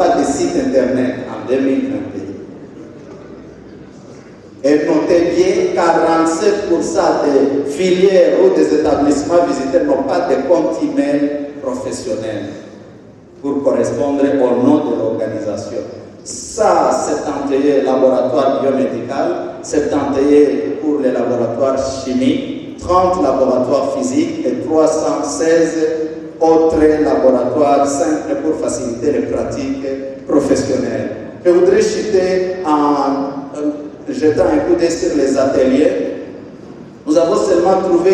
pas de site internet en 2021. Et notez bien, 47% des filières ou des établissements visités n'ont pas de compte email professionnel pour correspondre au nom de l'organisation. Ça, c'est entré laboratoire biomédical, c'est entré pour les laboratoires chimiques, 30 laboratoires physiques et 316 autres laboratoires simples pour faciliter les pratiques professionnelles. Je voudrais citer en jetant un coup d'œil sur les ateliers. Nous avons seulement trouvé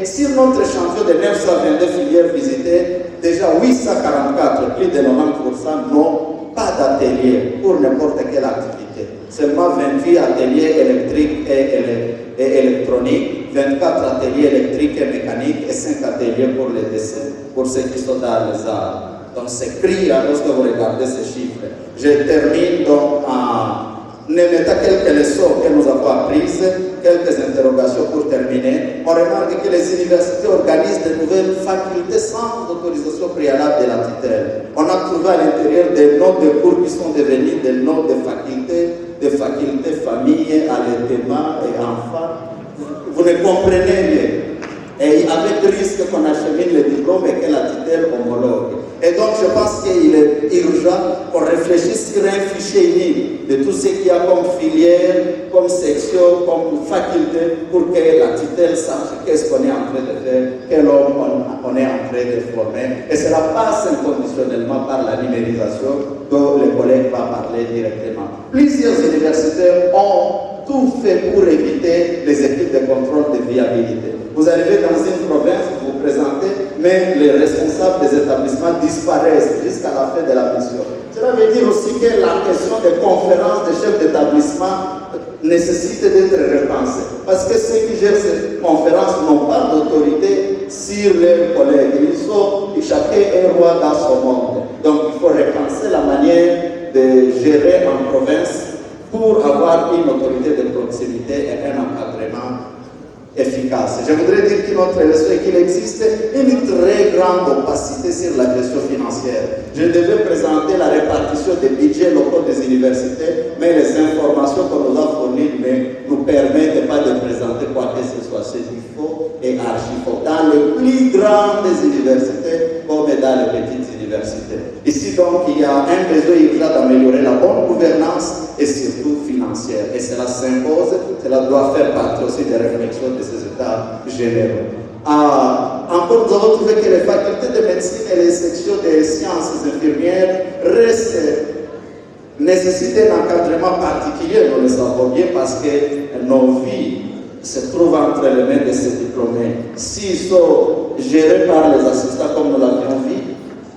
que sur notre échantillon de 922 filières visitées, déjà 844, plus de 90%, n'ont pas d'atelier pour n'importe quelle activité. Seulement 28 ateliers électriques et électroniques, 24 ateliers électriques et mécaniques et 5 ateliers pour les décès, pour ceux qui sont dans les arts. Donc c'est criant lorsque vous regardez ces chiffres. Je termine donc en mettant quelques leçons que nous avons apprises, quelques interrogations pour terminer. On remarque que les universités organisent de nouvelles facultés sans autorisation préalable de la tutelle. On a trouvé à l'intérieur des noms de cours qui sont devenus des noms de facultés famille, allaitement et enfants. Vous ne comprenez rien. Et avec le risque qu'on achemine le diplôme et que la tutelle homologue. Et donc je pense qu'il est urgent qu'on réfléchisse sur un fichier unique de tout ce qu'il y a comme filière, comme section, comme faculté, pour que la tutelle sache qu'est-ce qu'on est en train de faire, quel homme on est en train de former. Et cela passe inconditionnellement par la numérisation dont les collègues vont parler directement. Plusieurs universités ont tout fait pour éviter les équipes de contrôle de viabilité. Vous arrivez dans une province, vous vous présentez, mais les responsables des établissements disparaissent jusqu'à la fin de la mission. Cela veut dire aussi que la question des conférences des chefs d'établissement nécessite d'être repensée. Parce que ceux qui gèrent ces conférences n'ont pas d'autorité sur leurs collègues. Ils sont chacun un roi dans son monde. Donc il faut repenser la manière de gérer en province pour avoir une autorité de proximité et un encadrement efficace. Je voudrais dire qu'une autre leçon est qu'il existe une très grande opacité sur la gestion financière. Je devais présenter la répartition des budgets locaux des universités, mais les informations qu'on nous a fournies ne nous permettent pas de présenter quoi que ce soit. C'est du faux et archi-faux. Dans les plus grandes universités comme dans les petites universités. Ici donc, il y a un besoin urgent d'améliorer la bonne gouvernance et surtout financière. Et cela s'impose, cela doit faire partie aussi des réflexions de ces états généraux. Encore, nous avons trouvé que les facultés de médecine et les sections des sciences infirmières nécessitent un encadrement particulier, nous le savons bien, parce que nos vies se trouvent entre les mains de ces diplômés. S'ils sont gérés par les assistants comme nous l'avions vu,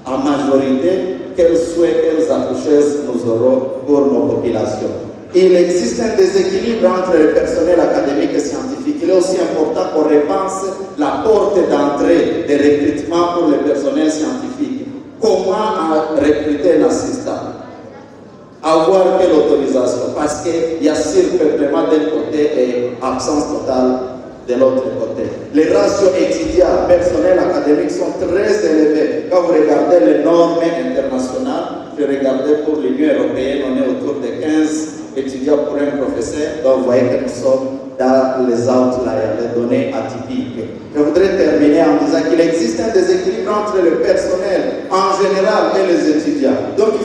en majorité, quels souhaits, quelles accoucheuses nous aurons pour nos populations. Il existe un déséquilibre entre le personnel académique et scientifique. Il est aussi important qu'on repense la porte d'entrée des recrutements pour le personnel scientifique. Comment recruter un assistant? Avoir quelle autorisation? Parce qu'il y a surpeuplement d'un côté et absence totale de l'autre côté. Les ratios étudiants, personnel académique sont très élevés. Quand vous regardez les normes internationales, je regardais pour l'Union européenne, on est autour de 15 étudiants pour un professeur. Donc vous voyez que nous sommes dans les outliers, les données atypiques. Je voudrais terminer en disant qu'il existe un déséquilibre entre le personnel en général et les étudiants. Donc,